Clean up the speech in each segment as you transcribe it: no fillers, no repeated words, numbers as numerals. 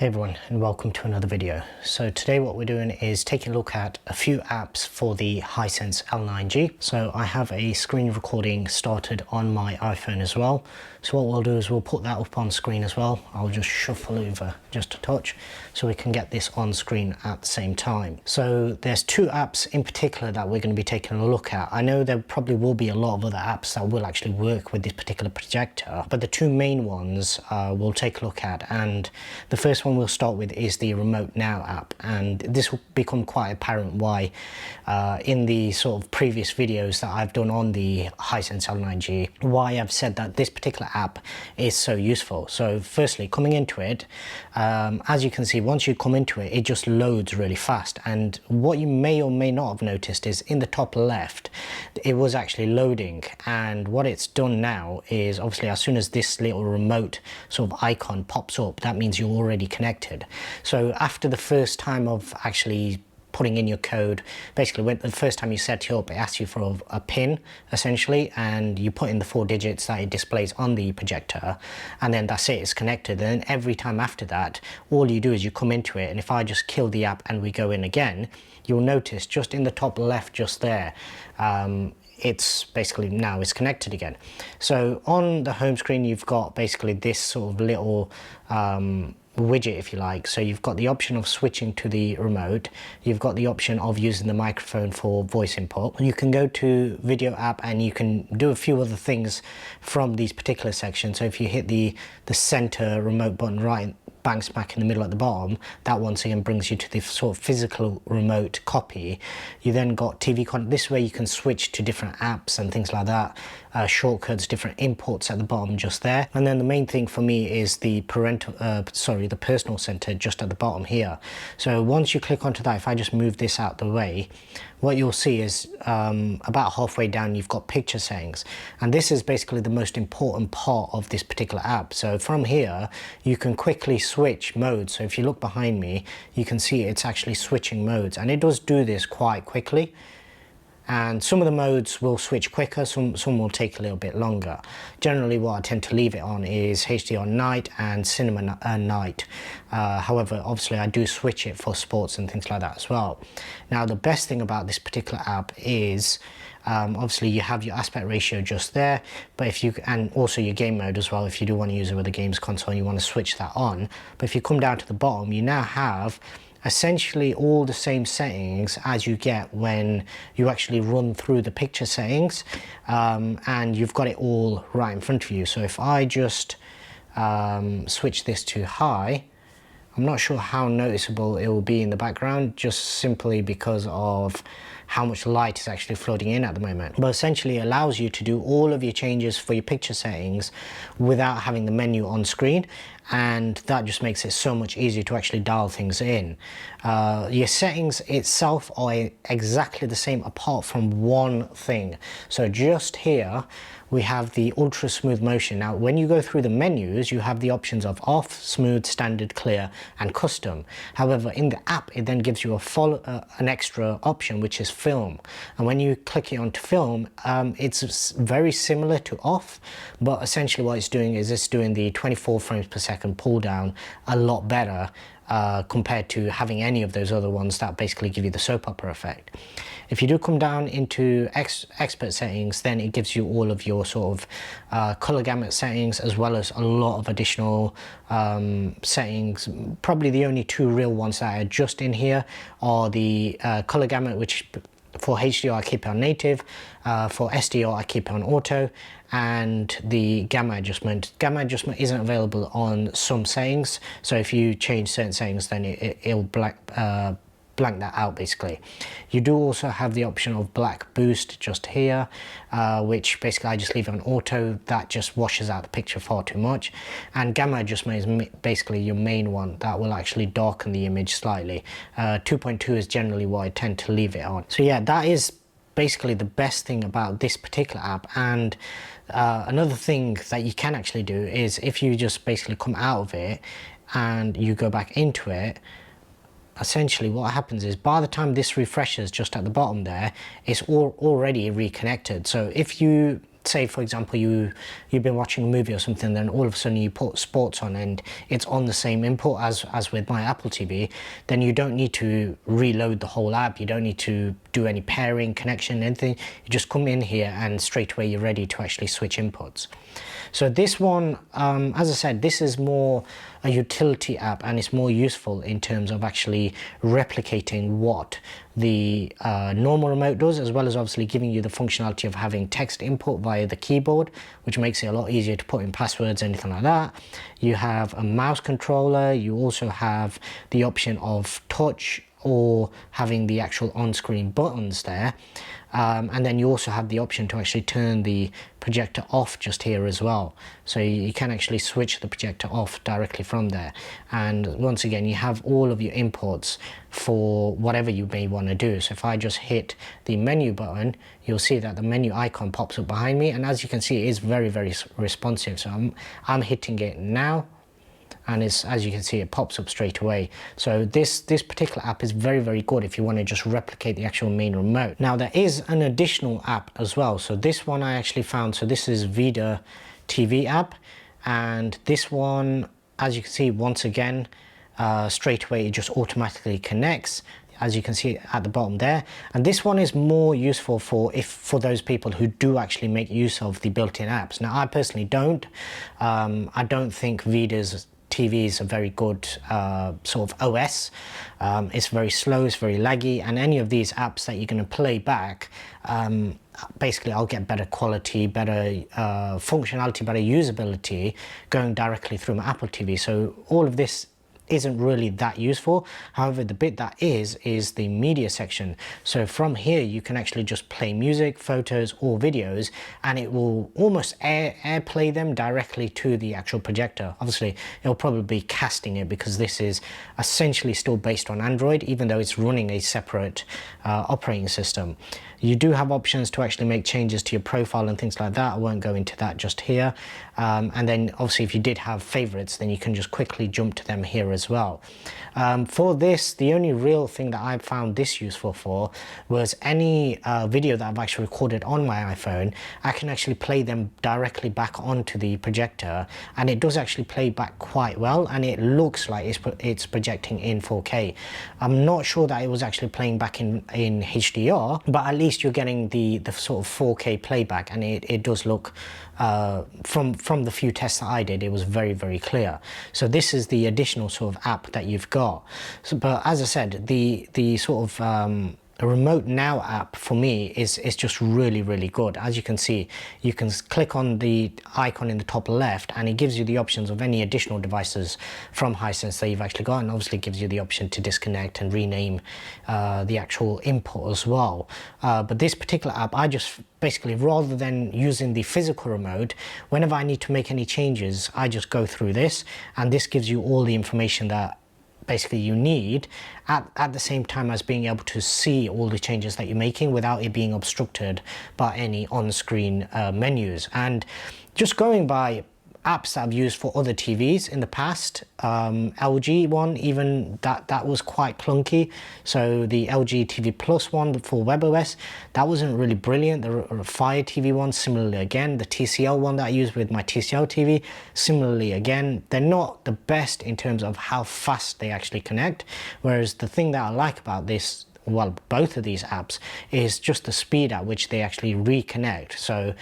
Hey everyone, and welcome to another video. So today what we're doing is taking a look at a few apps for the Hisense L9G. So I have a screen recording started on my iPhone as well. So what we'll do is we'll put that up on screen as well. I'll just shuffle over just a touch so we can get this on screen at the same time. So there's two apps in particular that we're going to be taking a look at. I know there probably will be a lot of other apps that will actually work with this particular projector, but the two main ones we'll take a look at. And the first one we'll start with is the RemoteNOW app, and this will become quite apparent why in the sort of previous videos that I've done on the Hisense L9G, why I've said that this particular app is so useful. So firstly, coming into it, as you can see, once you come into it, it just loads really fast. And what you may or may not have noticed is in the top left, it was actually loading, and what it's done now is obviously as soon as this little remote sort of icon pops up, that means you're already connected. So after the first time of actually putting in your code, basically when the first time you set it up, it asks you for a pin essentially, and you put in the 4 digits that it displays on the projector, and then that's it, it's connected. And then every time after that, all you do is you come into it, and if I just kill the app and we go in again, you'll notice just in the top left just there, it's basically now it's connected again. So on the home screen, you've got basically this sort of little widget, if you like. So you've got the option of switching to the remote, you've got the option of using the microphone for voice input. You can go to VIDAA App and you can do a few other things from these particular sections. So if you hit the center remote button right bang smack in the middle at the bottom, that once again brings you to the sort of physical remote copy. You then got TV content. This way you can switch to different apps and things like that, shortcuts, different imports at the bottom just there. And then the main thing for me is the the personal center just at the bottom here. So once you click onto that, if I just move this out the way, what you'll see is about halfway down you've got picture settings, and this is basically the most important part of this particular app. So from here you can quickly switch modes. So if you look behind me, you can see it's actually switching modes, and it does do this quite quickly. And some of the modes will switch quicker, some will take a little bit longer. Generally what I tend to leave it on is HDR night and cinema night. However, obviously I do switch it for sports and things like that as well. Now the best thing about this particular app is obviously you have your aspect ratio just there, but if you, and also your game mode as well, if you do want to use it with a games console, you want to switch that on. But if you come down to the bottom, you now have essentially all the same settings as you get when you actually run through the picture settings, and you've got it all right in front of you. So if I just switch this to high, I'm not sure how noticeable it will be in the background, just simply because of how much light is actually flooding in at the moment. But essentially it allows you to do all of your changes for your picture settings without having the menu on screen, and that just makes it so much easier to actually dial things in. Your settings itself are exactly the same apart from one thing. So just here we have the ultra smooth motion. Now when you go through the menus, you have the options of off, smooth, standard, clear and custom. However, in the app it then gives you an extra option, which is film. And when you click it onto film, it's very similar to off, but essentially what it's doing is it's doing the 24 frames per second pull down a lot better compared to having any of those other ones that basically give you the soap opera effect. If you do come down into expert settings, then it gives you all of your sort of color gamut settings, as well as a lot of additional settings. Probably the only two real ones that are just in here are the color gamut, which for HDR I keep it on native, for SDR I keep it on auto, and the gamma adjustment. Gamma adjustment isn't available on some settings, so if you change certain settings, then it'll blank that out basically. You do also have the option of black boost just here, which basically I just leave it on auto. That just washes out the picture far too much. And gamma adjustment is basically your main one that will actually darken the image slightly. 2.2 is generally what I tend to leave it on. So yeah, that is basically the best thing about this particular app. And another thing that you can actually do is if you just basically come out of it and you go back into it, essentially what happens is by the time this refreshes just at the bottom there, it's already reconnected. So if you say for example you've been watching a movie or something, then all of a sudden you put sports on and it's on the same input as with my Apple TV, then you don't need to reload the whole app. You don't need to do any pairing, connection, anything. You just come in here and straight away you're ready to actually switch inputs. So this one, as I said, this is more a utility app, and it's more useful in terms of actually replicating what the normal remote does, as well as obviously giving you the functionality of having text input via the keyboard, which makes it a lot easier to put in passwords, anything like that. You have a mouse controller. You also have the option of touch or having the actual on-screen buttons there. And then you also have the option to actually turn the projector off just here as well. So you can actually switch the projector off directly from there. And once again, you have all of your imports for whatever you may want to do. So if I just hit the menu button, you'll see that the menu icon pops up behind me. And as you can see, it is very, very responsive. So I'm hitting it now. And as you can see, it pops up straight away. So this particular app is very, very good if you want to just replicate the actual main remote. Now there is an additional app as well. So this one I actually found, so this is VIDAA TV app. And this one, as you can see, once again, straight away it just automatically connects, as you can see at the bottom there. And this one is more useful for those people who do actually make use of the built-in apps. Now I personally don't. I don't think VIDAA's TV is a very good sort of OS. It's very slow, it's very laggy, and any of these apps that you're going to play back, basically I'll get better quality, better functionality, better usability going directly through my Apple TV. So all of this isn't really that useful. However, the bit that is the media section. So from here you can actually just play music, photos or videos, and it will almost airplay them directly to the actual projector. Obviously it'll probably be casting it because this is essentially still based on Android, even though it's running a separate operating system. You do have options to actually make changes to your profile and things like that. I won't go into that just here. And then obviously if you did have favorites, then you can just quickly jump to them here as well. For this, the only real thing that I found this useful for was any video that I've actually recorded on my iPhone. I can actually play them directly back onto the projector, and it does actually play back quite well, and it looks like it's projecting in 4K. I'm not sure that it was actually playing back in HDR, but at least you're getting the sort of 4K playback, and it does look, from the few tests that I did, it was very, very clear. So this is the additional sort of app that you've got. So, but as I said, the sort of RemoteNOW app for me is just really, really good. As you can see, you can click on the icon in the top left and it gives you the options of any additional devices from Hisense that you've actually got, and obviously gives you the option to disconnect and rename the actual input as well. But this particular app, I just basically, rather than using the physical remote, whenever I need to make any changes, I just go through this, and this gives you all the information that basically you need at the same time as being able to see all the changes that you're making without it being obstructed by any on-screen menus. And just going by apps that I've used for other TVs in the past, LG one, even that was quite clunky. So the LG TV Plus one for WebOS, that wasn't really brilliant. The Fire TV one, similarly again. The TCL one that I used with my TCL TV, similarly again. They're not the best in terms of how fast they actually connect. Whereas the thing that I like about this, well, both of these apps, is just the speed at which they actually reconnect. So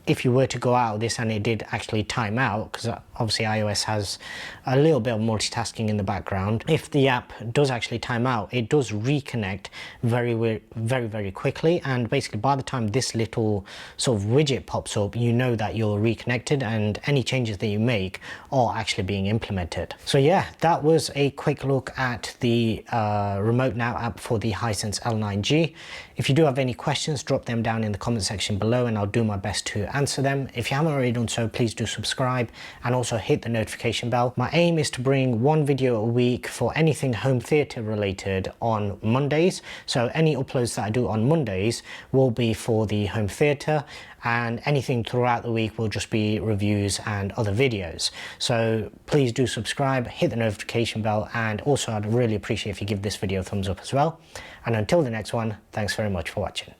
if you were to go out of this and it did actually time out, because obviously iOS has a little bit of multitasking in the background, if the app does actually time out, it does reconnect very, very quickly. And basically by the time this little sort of widget pops up, you know that you're reconnected and any changes that you make are actually being implemented. So yeah, that was a quick look at the RemoteNOW app for the Hisense L9G. If you do have any questions, drop them down in the comment section below and I'll do my best to answer them. If you haven't already done so, please do subscribe and also hit the notification bell. My aim is to bring one video a week for anything home theater related on Mondays. So any uploads that I do on Mondays will be for the home theater, and anything throughout the week will just be reviews and other videos. So please do subscribe, hit the notification bell, and also I'd really appreciate if you give this video a thumbs up as well. And until the next one, thanks very much for watching.